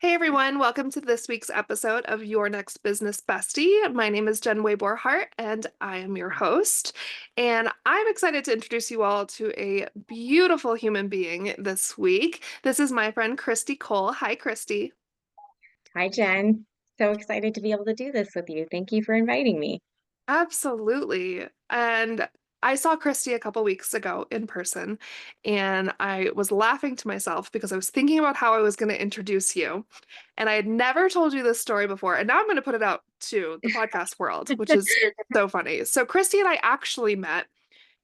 Hey everyone, welcome to this week's episode of Your Next Business Bestie. My name is Jen Wayborhart and I am your host. And I'm excited to introduce you all to a beautiful human being this week. This is my friend Christy Cole. Hi, Christy. Hi, Jen. So excited to be able to do this with you. Thank you for inviting me. Absolutely. And I saw Christy a couple weeks ago in person, and I was laughing to myself because I was thinking about how I was going to introduce you. And I had never told you this story before. And now I'm going to put it out to the podcast world, which is so funny. So Christy and I actually met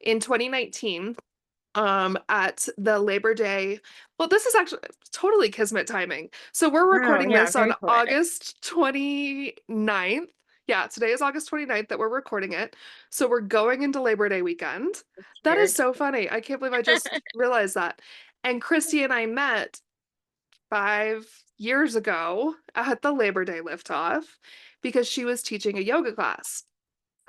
in 2019 at the Labor Day. Well, this is actually totally kismet timing. So we're Oh, recording yeah, this very on poetic. August 29th. Yeah, today is August 29th that we're recording it. So we're going into Labor Day weekend. That is Weird. so funny. I can't believe I just realized that. And Christy and I met 5 years ago at the Labor Day liftoff because she was teaching a yoga class.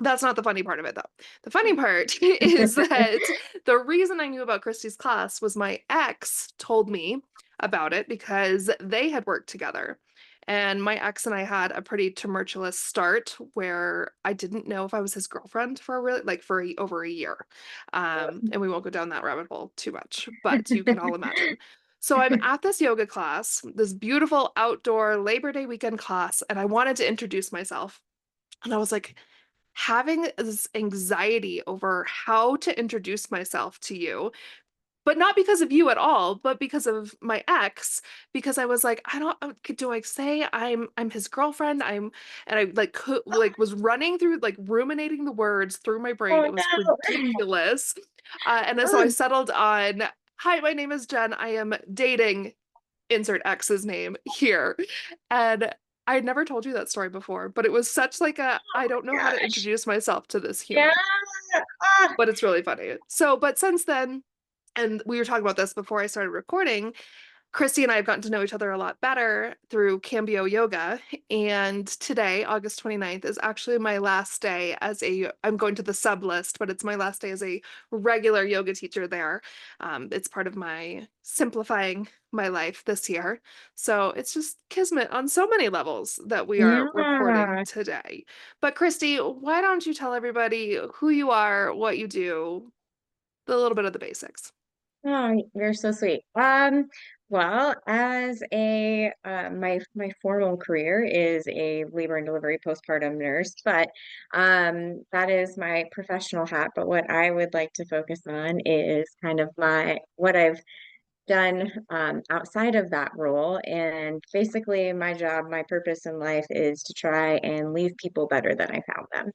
That's not the funny part of it, though. The funny part is that the reason I knew about Christy's class was my ex told me about it because they had worked together. And my ex and I had a pretty tumultuous start where I didn't know if I was his girlfriend for a really like for over a year. And we won't go down that rabbit hole too much, but you can all imagine. So I'm at this yoga class, this beautiful outdoor Labor Day weekend class, and I wanted to introduce myself. And I was like, having this anxiety over how to introduce myself to you, but not because of you at all, but because of my ex, because I was like, I don't, do I say I'm his girlfriend? And I like could like was running through like ruminating the words through my brain. Oh It was no. ridiculous. And then so I Oh, settled on, hi, my name is Jen. I am dating insert X's name here. And I had never told you that story before, but it was such like a I don't know how to gosh. introduce myself to this Yeah. human, Ah. but it's really funny. So, but since then, and we were talking about this before I started recording, Christy and I have gotten to know each other a lot better through Cambio Yoga. And today, August 29th, is actually my last day as I'm going to the sub list, but it's my last day as a regular yoga teacher there. It's part of my simplifying my life this year. So it's just kismet on so many levels that we are recording Yeah. today. But Christy, why don't you tell everybody who you are, what you do, a little bit of the basics? Oh, you're so sweet. Well, as a my formal career is a labor and delivery postpartum nurse, but that is my professional hat. But what I would like to focus on is kind of my what I've done outside of that role. And basically, my job, my purpose in life is to try and leave people better than I found them.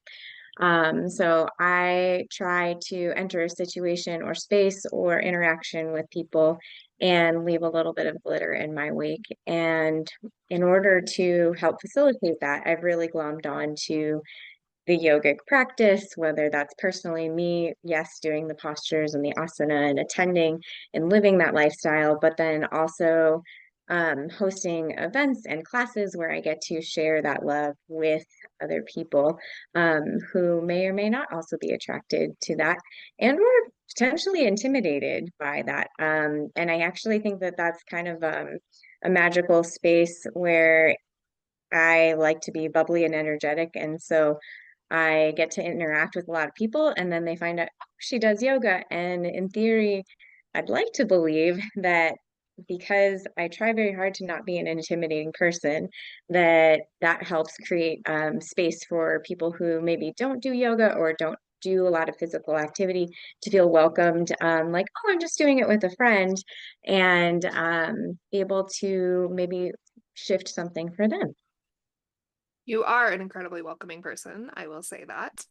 So I try to enter a situation or space or interaction with people and leave a little bit of glitter in my wake. And in order to help facilitate that, I've really glommed on to the yogic practice, whether that's personally me, yes, doing the postures and the asana and attending and living that lifestyle, but then also hosting events and classes where I get to share that love with other people who may or may not also be attracted to that and or potentially intimidated by that. And I actually think that that's kind of a magical space where I like to be bubbly and energetic. And so I get to interact with a lot of people, and then they find out, oh, she does yoga. And in theory, I'd like to believe that because I try very hard to not be an intimidating person, that that helps create space for people who maybe don't do yoga or don't do a lot of physical activity to feel welcomed, like, oh, I'm just doing it with a friend, and able to maybe shift something for them. You are an incredibly welcoming person, I will say that.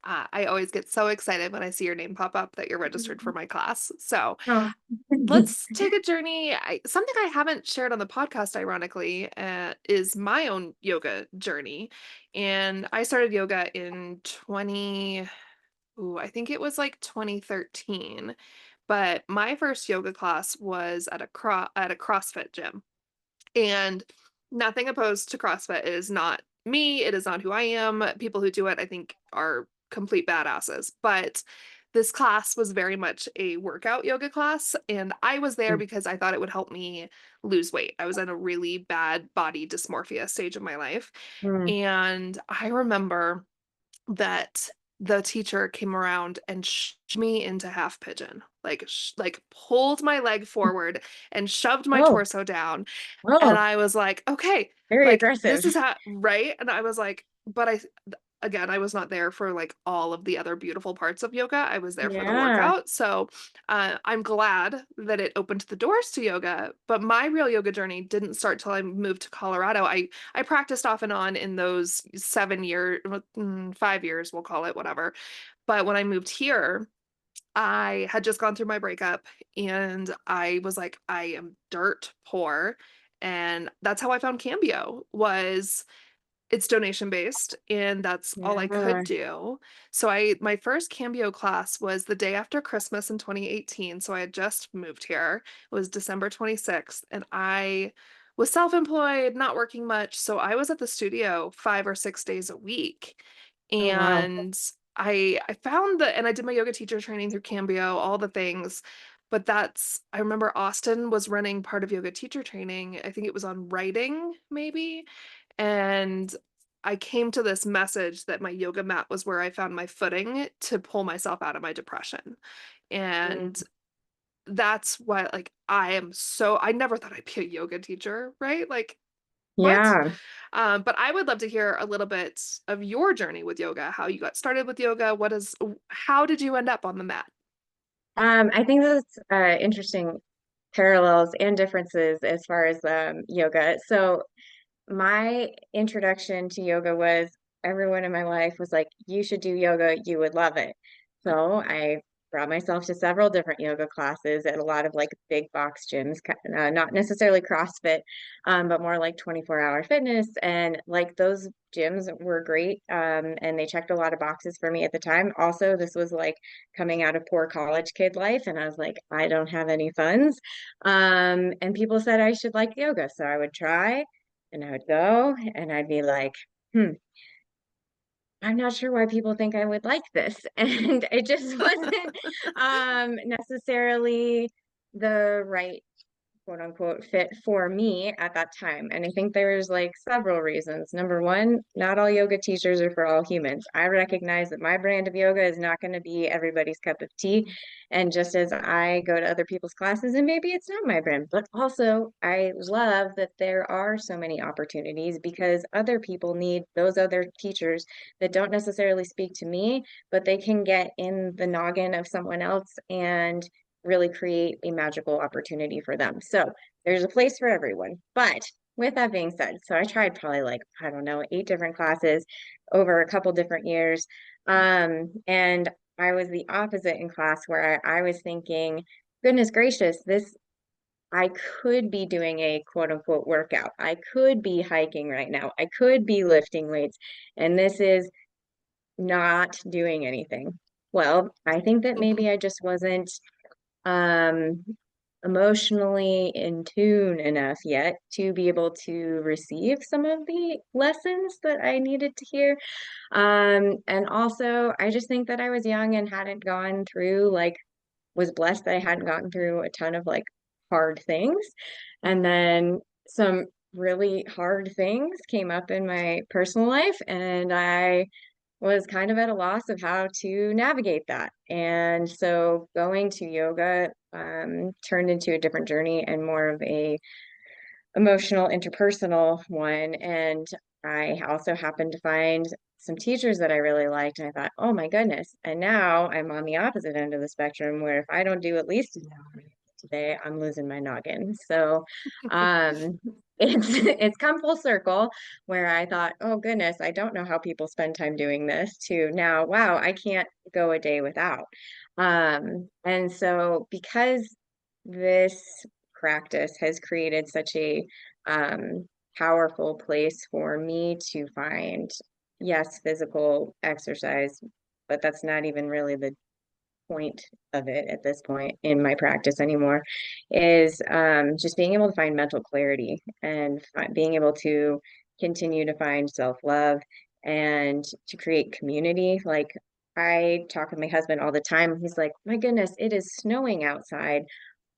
I always get so excited when I see your name pop up that you're registered for my class. So Oh. let's take a journey. Something I haven't shared on the podcast, ironically, is my own yoga journey. And I started yoga in 20, ooh, I think it was like 2013. But my first yoga class was at a CrossFit gym. And nothing opposed to CrossFit. It is not me. It is not who I am. People who do it, I think, are complete badasses. But this class was very much a workout yoga class, and I was there Mm, because I thought it would help me lose weight. I was in a really bad body dysmorphia stage of my life. mm. And I remember that the teacher came around and shoved me into half pigeon, like pulled my leg forward and shoved my Oh, torso down. And oh, I was like, okay, very like aggressive. this is how, right? And I was like, but again, I was not there for like all of the other beautiful parts of yoga. I was there for the Yeah. workout. So I'm glad that it opened the doors to yoga. But my real yoga journey didn't start till I moved to Colorado. I practiced off and on in those 7 year, 5 years, we'll call it, whatever. But when I moved here, I had just gone through my breakup and I was like, I am dirt poor. And that's how I found Cambio was it's donation based and that's all I could Yeah. do. So my first Cambio class was the day after Christmas in 2018. So I had just moved here. It was December 26th and I was self-employed, not working much. So I was at the studio 5 or 6 days a week. Oh, wow. And I found that and I did my yoga teacher training through Cambio, all the things. But I remember Austin was running part of yoga teacher training. I think it was on writing, maybe. And I came to this message that my yoga mat was where I found my footing to pull myself out of my depression. And Mm. that's why, like, I never thought I'd be a yoga teacher, right? Like, what? Yeah. But I would love to hear a little bit of your journey with yoga, how you got started with yoga. How did you end up on the mat? I think that's interesting parallels and differences as far as yoga. So my introduction to yoga was everyone in my life was like, you should do yoga, you would love it. So I brought myself to several different yoga classes at a lot of like big box gyms, not necessarily CrossFit, but more like 24-hour fitness. And like those gyms were great. And they checked a lot of boxes for me at the time. Also, this was like coming out of poor college kid life. And I was like, I don't have any funds. And people said I should like yoga. So I would try. And I would go and I'd be like, I'm not sure why people think I would like this. And it just wasn't necessarily the right quote unquote fit for me at that time. And I think there's like several reasons. Number one, not all yoga teachers are for all humans. I recognize that my brand of yoga is not going to be everybody's cup of tea. And just as I go to other people's classes, and maybe it's not my brand, but also I love that there are so many opportunities because other people need those other teachers that don't necessarily speak to me, but they can get in the noggin of someone else and really create a magical opportunity for them. So there's a place for everyone. But with that being said, so I tried probably like, I don't know, 8 different classes over a couple different years. And I was the opposite in class where I was thinking, goodness gracious, this I could be doing a quote unquote workout. I could be hiking right now. I could be lifting weights. And this is not doing anything. Well, I think that maybe I just wasn't um, emotionally in tune enough yet to be able to receive some of the lessons that I needed to hear. And also, I just think that I was young and hadn't gone through, like, was blessed that I hadn't gotten through a ton of like hard things. And then some really hard things came up in my personal life, and I was kind of at a loss of how to navigate that. And so going to yoga turned into a different journey and more of a emotional, interpersonal one. And I also happened to find some teachers that I really liked. And I thought, oh my goodness. And now I'm on the opposite end of the spectrum where if I don't do at least an hour today, I'm losing my noggin. So um it's come full circle where I thought, oh goodness, I don't know how people spend time doing this to now, wow, I can't go a day without. And so because this practice has created such a powerful place for me to find, yes, physical exercise, but that's not even really the point of it at this point in my practice anymore, is just being able to find mental clarity and being able to continue to find self-love and to create community. Like I talk with my husband all the time. He's like, my goodness, it is snowing outside.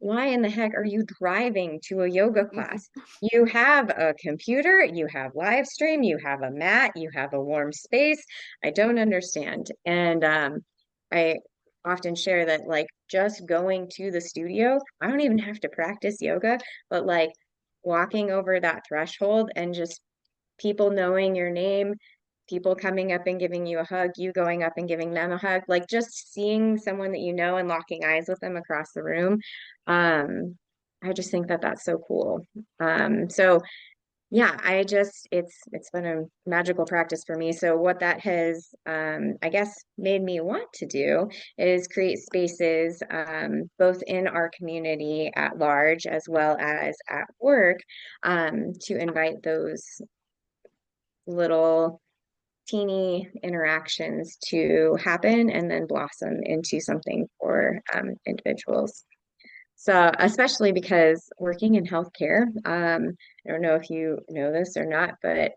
Why in the heck are you driving to a yoga class? You have a computer, you have live stream, you have a mat, you have a warm space. I don't understand. And I often share that like just going to the studio, I don't even have to practice yoga, but like walking over that threshold and just people knowing your name, people coming up and giving you a hug, you going up and giving them a hug, like just seeing someone that you know and locking eyes with them across the room. Um, I just think that that's so cool. So yeah, it's been a magical practice for me. So what that has I guess made me want to do is create spaces both in our community at large as well as at work to invite those little teeny interactions to happen and then blossom into something for individuals. So, especially because working in healthcare, I don't know if you know this or not, but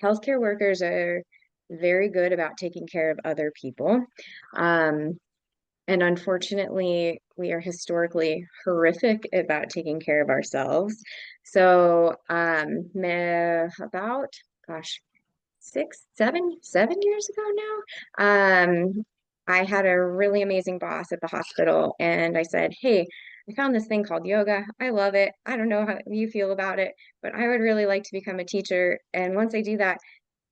healthcare workers are very good about taking care of other people. Um, and unfortunately, we are historically horrific about taking care of ourselves. So, about, gosh, 7 years ago now. I had a really amazing boss at the hospital, and I said, "Hey, I found this thing called yoga. I love it. I don't know how you feel about it, but I would really like to become a teacher. And once I do that,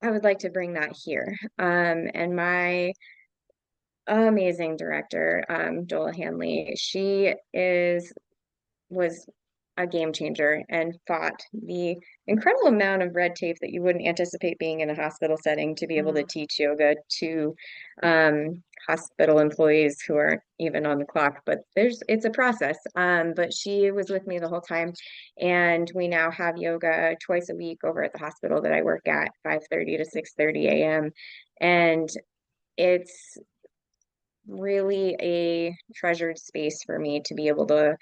I would like to bring that here." And my amazing director, Joel Hanley, she is was a game changer and fought the incredible amount of red tape that you wouldn't anticipate being in a hospital setting to be able to Mm. teach yoga to hospital employees who aren't even on the clock. But it's a process. But she was with me the whole time, and we now have yoga twice a week over at the hospital that I work at, 5:30 to 6:30 a.m. And it's really a treasured space for me to be able to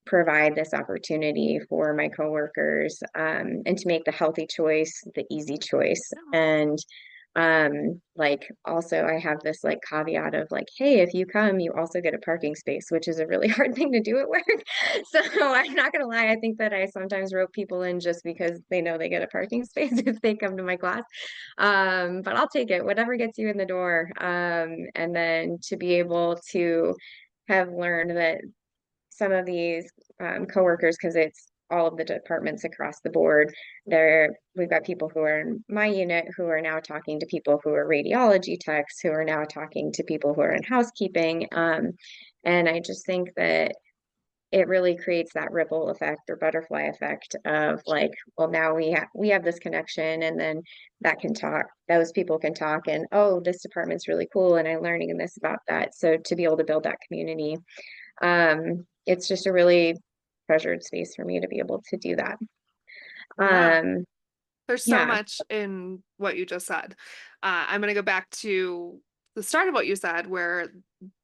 provide this opportunity for my coworkers and to make the healthy choice the easy choice. Yeah. And like also I have this like caveat of like, hey, if you come, you also get a parking space, which is a really hard thing to do at work. So I'm not gonna lie, I think that I sometimes rope people in just because they know they get a parking space if they come to my class. But I'll take it, whatever gets you in the door. And then to be able to have learned that some of these coworkers, because it's all of the departments across the board. We've got people who are in my unit who are now talking to people who are radiology techs, who are now talking to people who are in housekeeping. And I just think that it really creates that ripple effect or butterfly effect of like, well, now we have this connection, and then those people can talk, and oh, this department's really cool, and I'm learning this about that. So to be able to build that community it's just a really treasured space for me to be able to do that. Yeah. Um, There's so yeah, much in what you just said. I'm going to go back to the start of what you said, where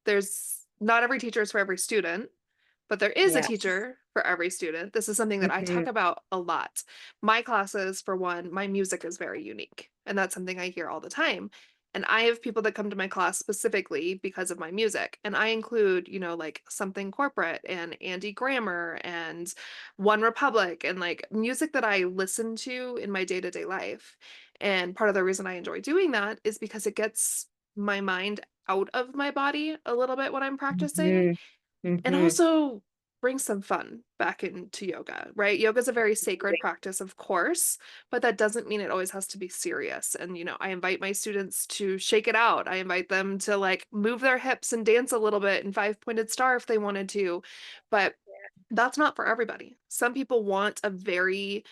there's not every teacher is for every student, but there is a yes. teacher for every student. This is something that I Hmm. talk about a lot. My classes, for one, my music is very unique, and that's something I hear all the time. And I have people that come to my class specifically because of my music. And I include, like something corporate and Andy Grammer and One Republic and like music that I listen to in my day-to-day life. And part of the reason I enjoy doing that is because it gets my mind out of my body a little bit when I'm practicing, Hmm. and Hmm. also bring some fun back into yoga, right? Yoga is a very sacred practice, of course, but that doesn't mean it always has to be serious. And, I invite my students to shake it out. I invite them to like move their hips and dance a little bit in five-pointed star if they wanted to, but that's not for everybody. Some people want a very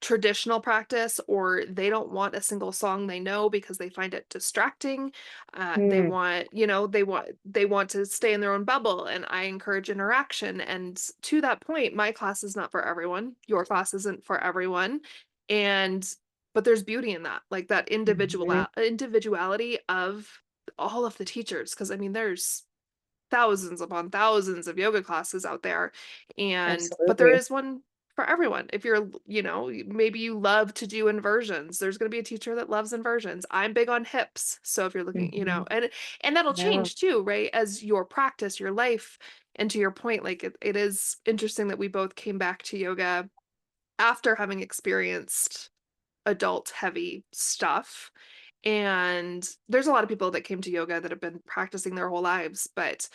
traditional practice, or they don't want a single song they know because they find it distracting. They Hmm. want, they want to stay in their own bubble, and I encourage interaction. And to that point, my class is not for everyone. Your class isn't for everyone. And but there's beauty in that, like that Hmm. individuality of all of the teachers, because I mean there's thousands upon thousands of yoga classes out there, and but there Absolutely. is one for everyone. If you're, maybe you love to do inversions, there's going to be a teacher that loves inversions. I'm big on hips. So if you're looking, Mhm. and that'll Yeah. change too, right? As your practice, your life, and to your point, like it is interesting that we both came back to yoga after having experienced adult heavy stuff. And there's a lot of people that came to yoga that have been practicing their whole lives, but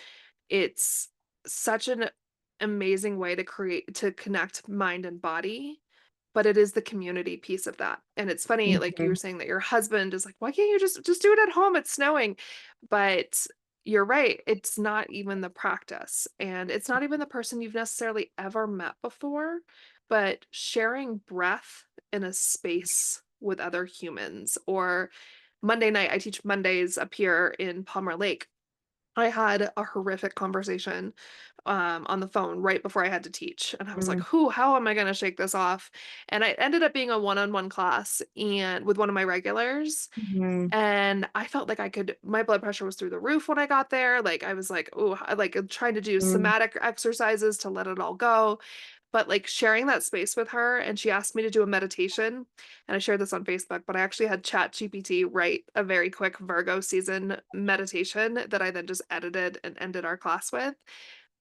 it's such an amazing way to connect mind and body, but it is the community piece of that. And it's funny, like you were Mhm. saying that your husband is like, why can't you just do it at home? It's snowing. But you're right, it's not even the practice, and it's not even the person you've necessarily ever met before, but sharing breath in a space with other humans. Or Monday night, I teach Mondays up here in Palmer Lake. I had a horrific conversation on the phone right before I had to teach. And I was like, Mhm. who, how am I going to shake this off? And it ended up being a one-on-one class and with one of my regulars. Mhm. And I felt like my blood pressure was through the roof when I got there. Like I was like, oh, like trying to do Mhm. somatic exercises to let it all go. But like sharing that space with her, and she asked me to do a meditation, and I shared this on Facebook, but I actually had Chat GPT write a very quick Virgo season meditation that I then just edited and ended our class with.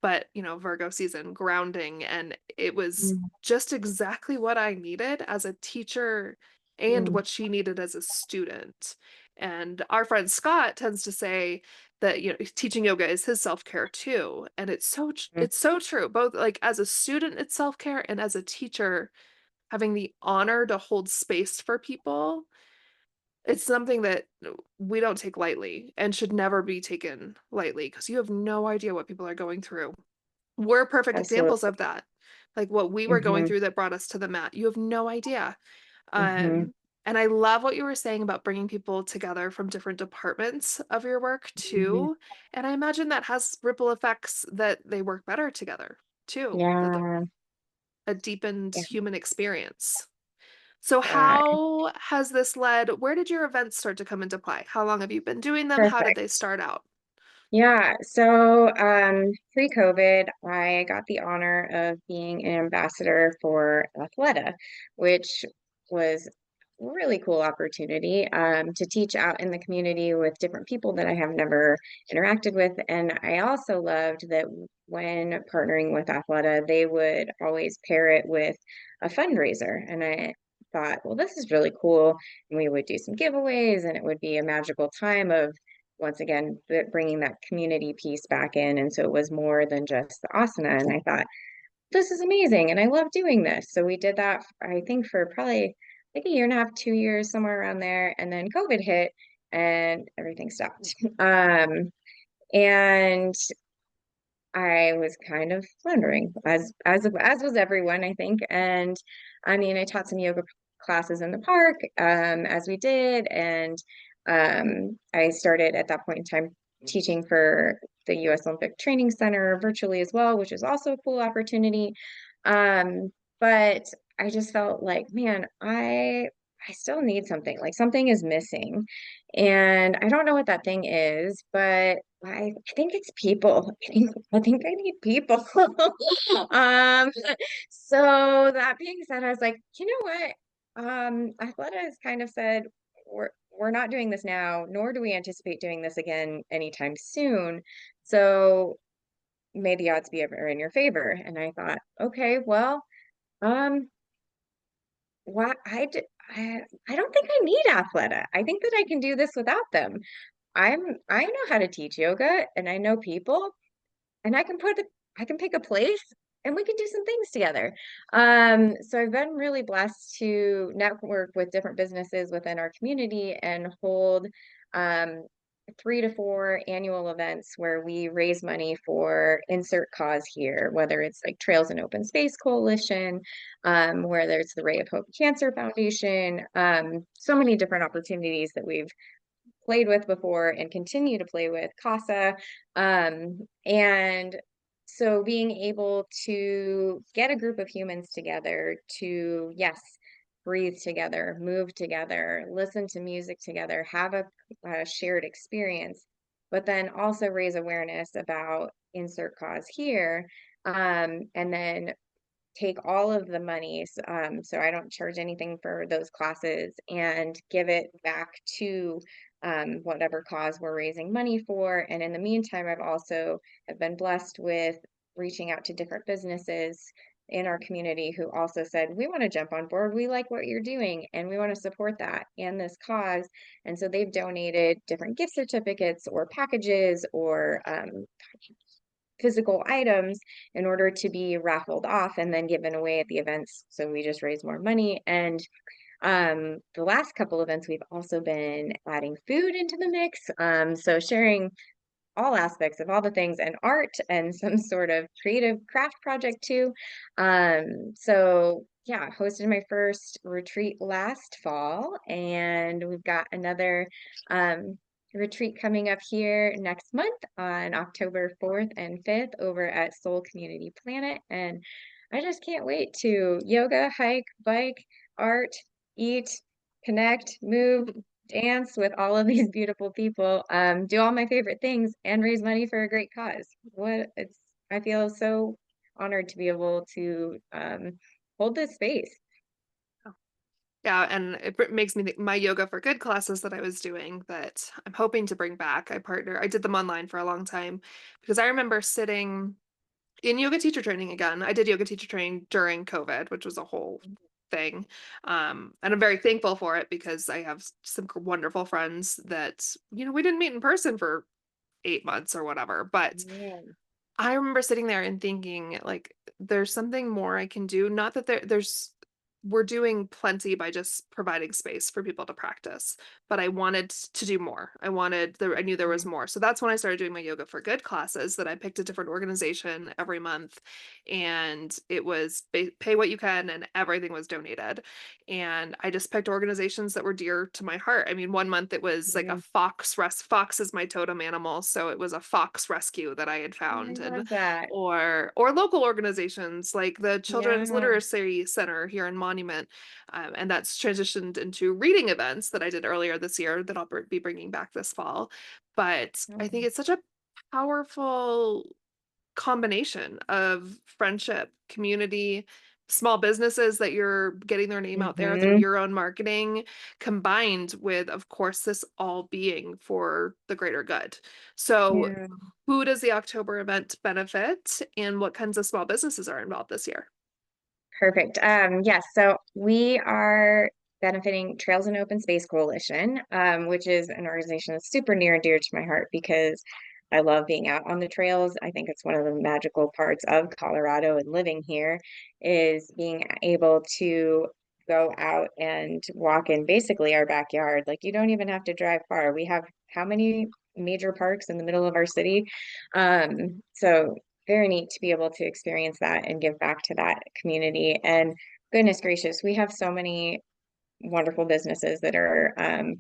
But Virgo season grounding, and it was Mhm. just exactly what I needed as a teacher and Mhm. what she needed as a student. And our friend Scott tends to say that teaching yoga is his self-care too, and it's so true. Both like as a student it's self-care, and as a teacher having the honor to hold space for people, it's something that we don't take lightly and should never be taken lightly, because you have no idea what people are going through. We're perfect examples Absolutely. of that. Like what we were going Mhm. through that brought us to the mat. You have no idea. Mhm. Um, and I love what you were saying about bringing people together from different departments of your work Mhm. too. And I imagine that has ripple effects, that they work better together too, that Yeah. a deepened Yeah. human experience. So Yeah. how has this led? Where did your events start to come into play? How long have you been doing them? How did Perfect. they start out? Yeah, so pre-COVID, I got the honor of being an ambassador for Athleta, which was a really cool opportunity to teach out in the community with different people that I have never interacted with. And I also loved that when partnering with Athleta, they would always pair it with a fundraiser. And I thought, well, this is really cool. And we would do some giveaways, and it would be a magical time of once again bringing that community piece back in, and so it was more than just the asana. And I thought, this is amazing and I love doing this, so we did that I think for probably like a year and a half, 2 years, somewhere around there, and then COVID hit and everything stopped. And I was kind of wondering, as was everyone, I think. And I mean, I taught some yoga classes in the park, as we did, and I started at that point in time teaching for the U.S. Olympic Training Center virtually as well, which is also a cool opportunity. But I just felt like, man, I still need something. Like something is missing, and I don't know what that thing is, but I think it's people. I think I need people. Um, so that being said, I was like, you know what? Athleta has kind of said we're not doing this now, nor do we anticipate doing this again anytime soon. So may the odds be ever in your favor. And I thought, okay, well, um, why I don't think I need Athleta. I think that I can do this without them. I know how to teach yoga and I know people, and I can pick a place and we can do some things together. So I've been really blessed to network with different businesses within our community and hold um 3 to 4 annual events where we raise money for insert cause here, whether it's like Trails and Open Space Coalition, whether it's the Ray of Hope Cancer Foundation, so many different opportunities that we've played with before and continue to play with CASA. And so being able to get a group of humans together to, yes, breathe together, move together, listen to music together, have a shared experience, but then also raise awareness about insert cause here. And then take all of the monies, so I don't charge anything for those classes, and give it back to whatever cause we're raising money for. And in the meantime, I've also have been blessed with reaching out to different businesses in our community who also said, we want to jump on board. We like what you're doing and we want to support that and this cause. And so they've donated different gift certificates or packages or physical items in order to be raffled off and then given away at the events. So we just raise more money. And the last couple events, we've also been adding food into the mix. So sharing all aspects of all the things and art and some sort of creative craft project too. So yeah, hosted my first retreat last fall, and we've got another um, retreat coming up here next month on October 4th and 5th over at Soul Community Planet. And I just can't wait to yoga, hike, bike, art, eat, connect, move, dance with all of these beautiful people, do all my favorite things, and raise money for a great cause. I feel so honored to be able to hold this space. Yeah, and it makes me think my yoga for good classes that I was doing that I'm hoping to bring back. I did them online for a long time because I remember sitting in yoga teacher training again. I did yoga teacher training during COVID, which was a whole thing. And I'm very thankful for it because I have some wonderful friends that, we didn't meet in person for 8 months or whatever, but Yeah. I remember sitting there and thinking, like, there's something more I can do. Not that we're doing plenty by just providing space for people to practice, but I wanted to do more. I knew there was Yeah. more. So that's when I started doing my Yoga for Good classes that I picked a different organization every month. And it was pay what you can, and everything was donated. And I just picked organizations that were dear to my heart. I mean, one month it was like a Yeah. fox is my totem animal, so it was a fox rescue that I had I found. And love that. or local organizations like the Children's Yeah. Literacy Center here in Monument, and that's transitioned into reading events that I did earlier this year that I'll be bringing back this fall. But I Oh. think it's such a powerful combination of friendship, community, small businesses that you're getting their name out there through Hmm. your own marketing, combined with, of course, this all being for the greater good. So, Yeah. who does the October event benefit, and what kinds of small businesses are involved this year? Perfect. Yes, so we are benefiting Trails and Open Space Coalition, which is an organization that's super near and dear to my heart because I love being out on the trails. I think it's one of the magical parts of Colorado and living here is being able to go out and walk in basically our backyard. Like you don't even have to drive far. We have how many major parks in the middle of our city? So very neat to be able to experience that and give back to that community. And goodness gracious, we have so many wonderful businesses that are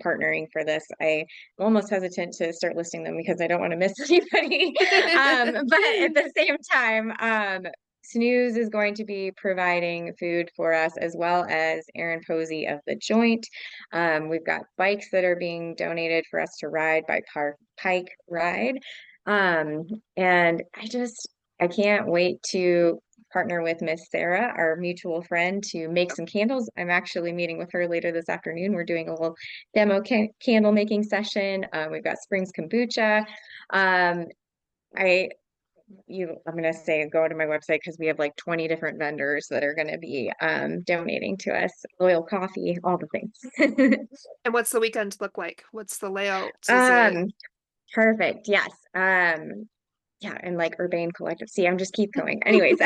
partnering for this. I'm almost hesitant to start listing them because I don't want to miss anybody. But at the same time, Snooze is going to be providing food for us as well as Aaron Posey of the Joint. We've got bikes that are being donated for us to ride by Pike Ride. Um, and I can't wait to partner with Miss Sarah, our mutual friend, to make some candles. I'm actually meeting with her later this afternoon. We're doing a little demo candle making session. We've got Springs Kombucha. Um, I I'm gonna say go to my website because we have like 20 different vendors that are gonna be donating to us. Loyal coffee, all the things. And what's the weekend look like? What's the layout? Is it um, Perfect. Yes. Yeah, and like Urbane Collective. See, I'm just keep going. Anyways.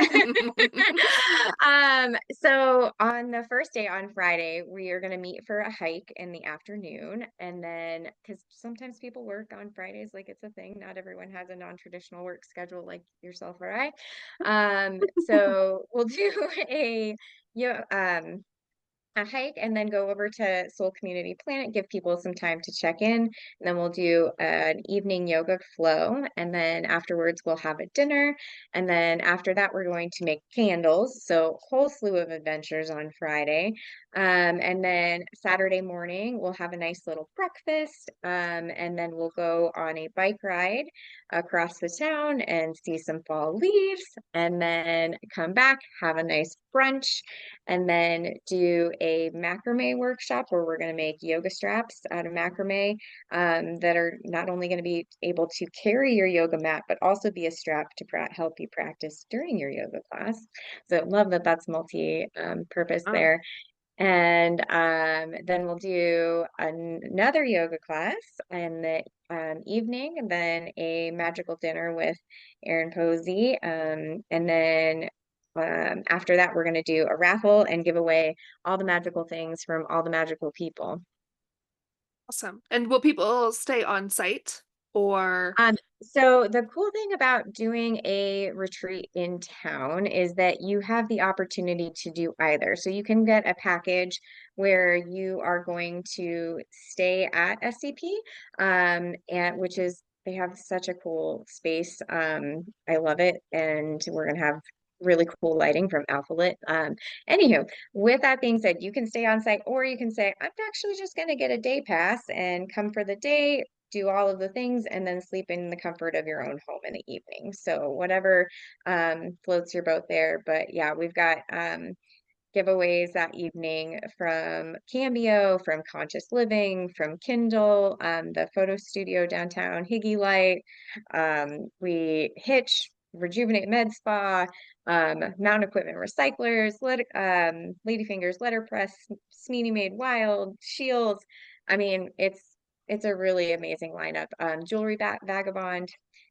So on the first day on Friday, we are gonna meet for a hike in the afternoon. And then because sometimes people work on Fridays, like it's a thing. Not everyone has a non-traditional work schedule like yourself or I. So we'll do a a hike and then go over to Soul Community Planet, give people some time to check in. And then we'll do an evening yoga flow. And then afterwards, we'll have a dinner. And then after that, we're going to make candles. So, whole slew of adventures on Friday. And then Saturday morning, we'll have a nice little breakfast. And then we'll go on a bike ride across the town and see some fall leaves. And then come back, have a nice brunch, and then do a macrame workshop where we're going to make yoga straps out of macrame that are not only going to be able to carry your yoga mat, but also be a strap to help you practice during your yoga class. So love that that's multi-purpose Oh, there. And then we'll do another yoga class in the evening, and then a magical dinner with Erin Posey. And then after that, we're going to do a raffle and give away all the magical things from all the magical people. awesome. And will people stay on site or? So the cool thing about doing a retreat in town is that you have the opportunity to do either. So you can get a package where you are going to stay at SCP, and which is they have such a cool space. I love it, and we're gonna have really cool lighting from Alphalit. Anywho, with that being said, you can stay on site, or you can say, I'm actually just gonna get a day pass and come for the day, do all of the things, and then sleep in the comfort of your own home in the evening. So whatever floats your boat there. But yeah, we've got giveaways that evening from Cambio, from Conscious Living, from Kindle, the photo studio downtown, Higgy Light. We Hitch, Rejuvenate Med Spa, Mountain Equipment Recyclers, Ladyfingers Letterpress, Smeeny Made Wild, Shields. I mean, it's a really amazing lineup. Jewelry Vagabond,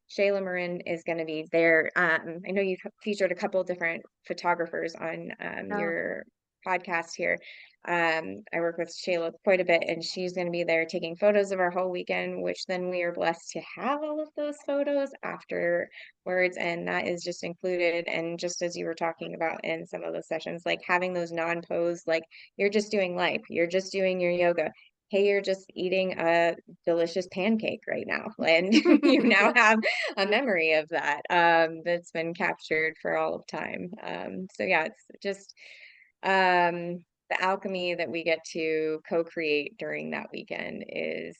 Shayla Marin is going to be there. I know you've featured a couple different photographers on Yeah. your podcast here. I work with Shayla quite a bit, and she's going to be there taking photos of our whole weekend, which then we are blessed to have all of those photos afterwards. And that is just included. And just as you were talking about in some of the sessions, like having those non-pose, like you're just doing life, you're just doing your yoga. Hey, you're just eating a delicious pancake right now. And you now have a memory of that that's been captured for all of time. So yeah, it's just the alchemy that we get to co-create during that weekend is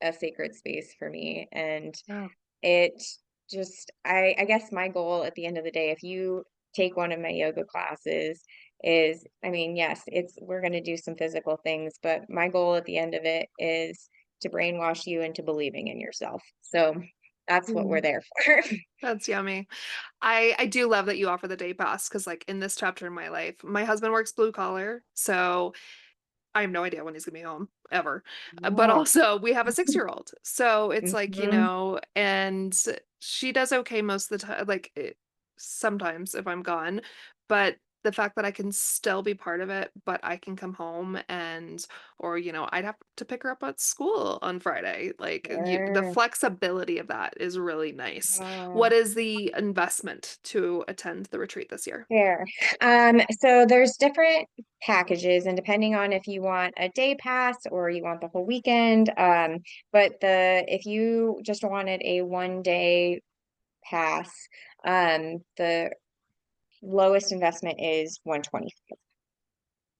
a sacred space for me. And Yeah. it just, I guess my goal at the end of the day, if you take one of my yoga classes, is, I mean, yes, we're going to do some physical things, but my goal at the end of it is to brainwash you into believing in yourself. So that's what we're Mm, there for. that's yummy. I do love that you offer the day pass because like in this chapter in my life, my husband works blue collar, so I have no idea when he's gonna be home ever. But Oh. also we have a 6-year-old. So it's like, Mhm. and she does okay most of the time, like sometimes if I'm gone, but the fact that I can still be part of it, but I can come home and, or, I'd have to pick her up at school on Friday. Like the Sure. flexibility of that is really nice. Uh, What is the investment to attend the retreat this year? Fair. So there's different packages, and depending on if you want a day pass or you want the whole weekend, but the if you just wanted a 1 day pass, the lowest investment is 120,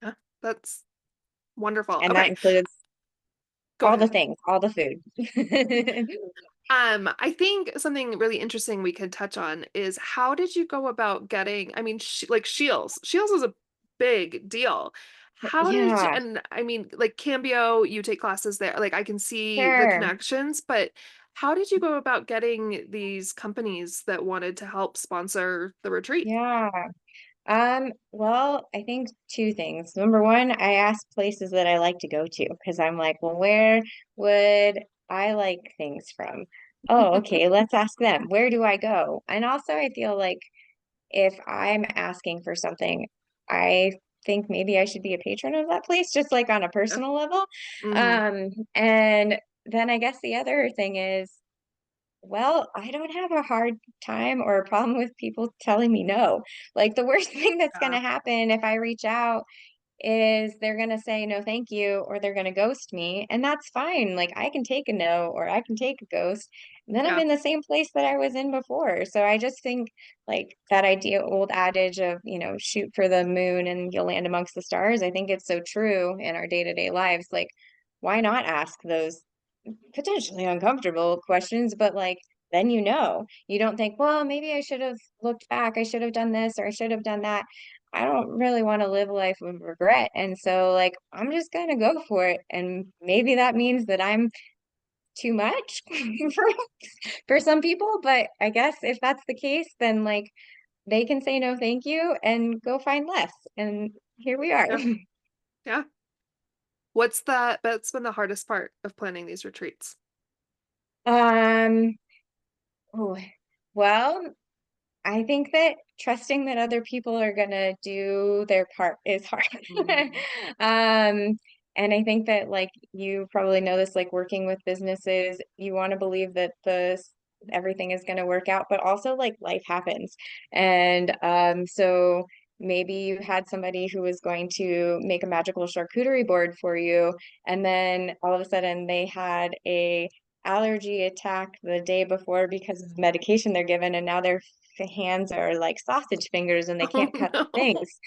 Yeah, that's wonderful. and that Okay, includes go all the ahead. things, all the food. I think something really interesting we could touch on is how did you go about getting, I mean, sh like Shields. Shields is a big deal. How did you, Yeah, and I mean, like Cambio, you take classes there. Like I can see the sure. connections, but how did you go about getting these companies that wanted to help sponsor the retreat? Yeah. Well, I think two things. Number one, I ask places that I like to go to because I'm like, well, where would I like things from? Oh, okay, let's ask them. Where do I go? And also, I feel like if I'm asking for something, I think maybe I should be a patron of that place, just like on a Yeah. personal level. Hmm. And then I guess the other thing is, well, I don't have a hard time or a problem with people telling me no. Like the worst thing that's going Yeah. to happen if I reach out is they're going to say no thank you, or they're going to ghost me, and that's fine. Like, I can take a no, or I can take a ghost, and then I'm Yeah. in the same place that I was in before. So I just think, like, that idea, old adage of, shoot for the moon and you'll land amongst the stars, I think it's so true in our day-to-day lives. Like, why not ask those potentially uncomfortable questions, but like, then you don't think, well, maybe I should have looked back, I should have done this, or I should have done that. I don't really want to live a life of regret. And so, like, I'm just gonna go for it. And maybe that means that I'm too much for for some people, but I guess if that's the case, then like, they can say no thank you and go find less. And here we are. Yeah. Yeah. That's been the hardest part of planning these retreats? Um, oh, well, I think that trusting that other people are gonna do their part is hard. Mm. Um, and I think that, like, you probably know this, like, working with businesses, you want to believe that everything is gonna work out, but also, like, life happens. And so maybe you had somebody who was going to make a magical charcuterie board for you, and then all of a sudden they had a allergy attack the day before because of the medication they're given, and now their hands are like sausage fingers and they Oh can't cut no. things.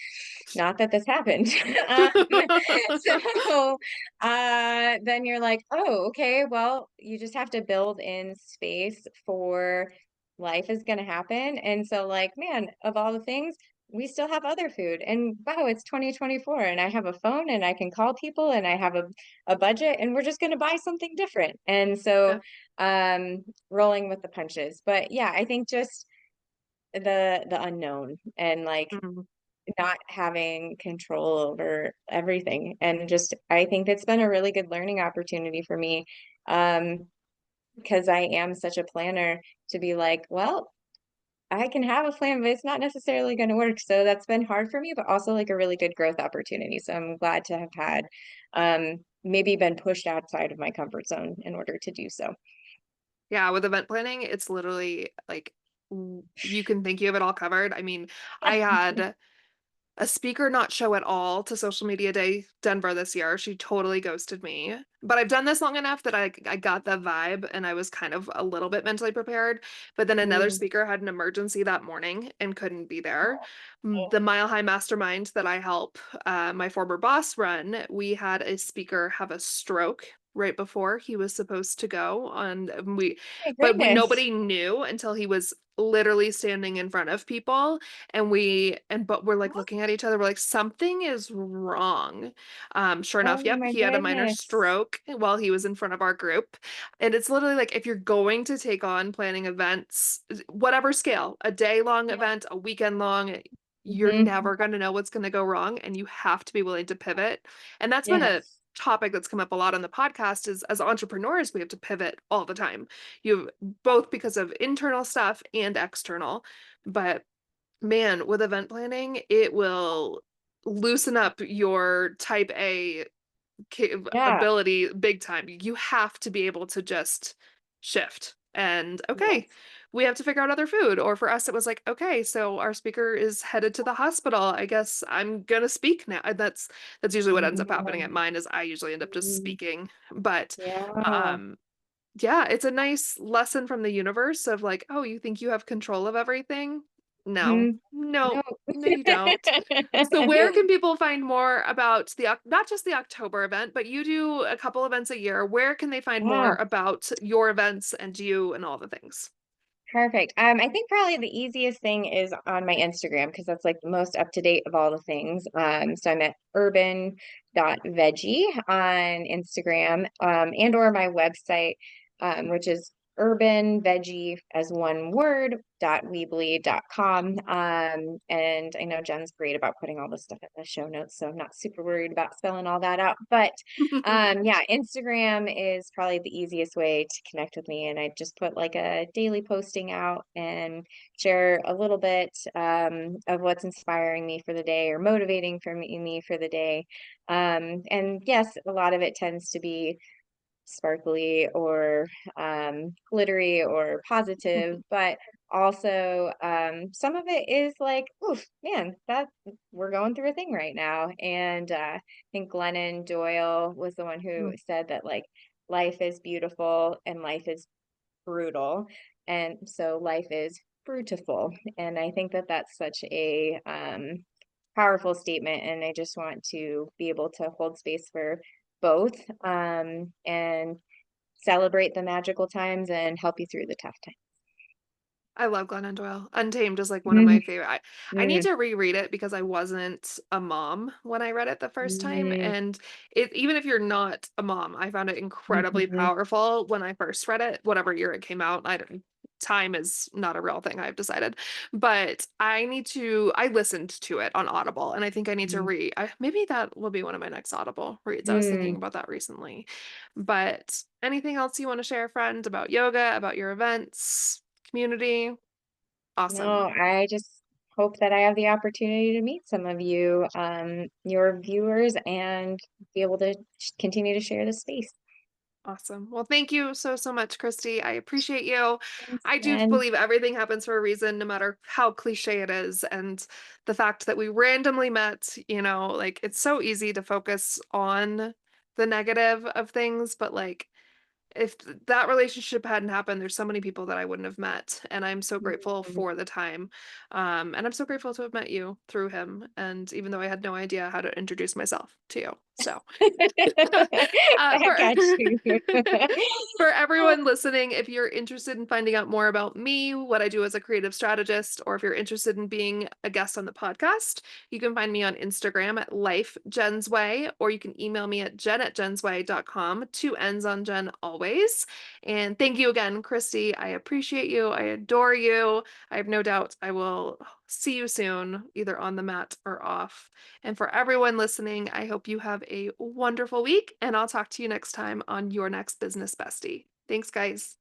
Not that this happened. um, so then you're like, oh, okay, well, you just have to build in space for life is going to happen. And so, like, man, of all the things, we still have other food. And wow, it's 2024 and I have a phone and I can call people and I have a budget, and we're just going to buy something different. And so Yeah. rolling with the punches. But yeah, I think just the unknown, and like Mhm. not having control over everything. And just, I think it's been a really good learning opportunity for me, um because I am such a planner, to be like, well, I can have a plan, but it's not necessarily going to work. So that's been hard for me, but also like a really good growth opportunity. So I'm glad to have had maybe been pushed outside of my comfort zone in order to do so. Yeah, with event planning, it's literally like you can think you have it all covered. I mean, I had a speaker not show at all to Social Media Day Denver this year. She totally ghosted me. But I've done this long enough that I got the vibe and I was kind of a little bit mentally prepared. But then another Mm. speaker had an emergency that morning and couldn't be there. Oh, The Mile High Mastermind that I help my former boss run, we had a speaker have a stroke right before he was supposed to go on my but goodness. nobody knew until he was literally standing in front of people, but we're like looking at each other, we're like, something is wrong. Sure enough, Oh yep, my he had a minor goodness. stroke while he was in front of our group. And it's literally like, if you're going to take on planning events, whatever scale, a day long Yeah. event, a weekend long, you're Hmm. never going to know what's going to go wrong, and you have to be willing to pivot. And that's been a Yes. topic that's come up a lot on the podcast, is as entrepreneurs we have to pivot all the time, you both because of internal stuff and external. But man, with event planning, it will loosen up your type A Yeah. ability big time. You have to be able to just shift. And okay, Yes. we have to figure out other food. Or for us, it was like, okay, so our speaker is headed to the hospital. I guess I'm gonna speak now. And that's usually what ends up happening at Mhm. mine, is I usually end up just Mhm. speaking. But Yeah. um yeah, it's a nice lesson from the universe of like, oh, you think you have control of everything? No, Mhm. No. no, no, you don't. So where can people find more about not just the October event, but you do a couple events a year. Where can they find more Yeah. about your events and you and all the things? Perfect. I think probably the easiest thing is on my Instagram, because that's like the most up to date of all the things. So I'm at urban.veggie on Instagram, and or my website, which is urban veggie as one word .weebly.com. And I know Jen's great about putting all this stuff in the show notes, so I'm not super worried about spelling all that out. But yeah, Instagram is probably the easiest way to connect with me. And I just put like a daily posting out and share a little bit of what's inspiring me for the day or motivating for me for the day. And yes, a lot of it tends to be sparkly or glittery or positive, but also, some of it is like, oof, man, that we're going through a thing right now. And I think Glennon Doyle was the one who Mm. said that like life is beautiful and life is brutal. And so life is fruitiful. And I think that that's such a powerful statement. And I just want to be able to hold space for both, and celebrate the magical times and help you through the tough I love Glennon Doyle. Untamed is like one of my times. favorite. I need to reread it because I wasn't a mom when I read it the first time. Mhm, And it, even if you're not a mom, I found it incredibly mhm, powerful when I first read it, whatever year it came out. I don't, time is not a real thing, I've decided. But I listened to it on Audible and I think I need to mhm, maybe that will be one of my next Audible reads. I was thinking mm. about that recently. But anything else you want to share, friend, about yoga, about your events? Community. No, Awesome. I just hope that I have the opportunity to meet some of you, your viewers, and be able to continue to share this space. Awesome. Well, thank you so, so much, Christy. I appreciate you. Thanks I do again. believe everything happens for a reason, no matter how cliche it is. And the fact that we randomly met, like it's so easy to focus on the negative of things, but like if that relationship hadn't happened, there's so many people that I wouldn't have met. And I'm so grateful Mhm. for the time. And I'm so grateful to have met you through him. And even though I had no idea how to introduce myself to you. So I for got you. for everyone listening, if you're interested in finding out more about me, what I do as a creative strategist, or if you're interested in being a guest on the podcast, you can find me on Instagram at Life Jen's Way, or you can email me at jen@jensway.com. Two N's on Jen always. And thank you again, Christy. I appreciate you. I adore you. I have no doubt I will see you soon, either on the mat or off. And for everyone listening, I hope you have a wonderful week, and I'll talk to you next time on Your Next Business Bestie. Thanks, guys.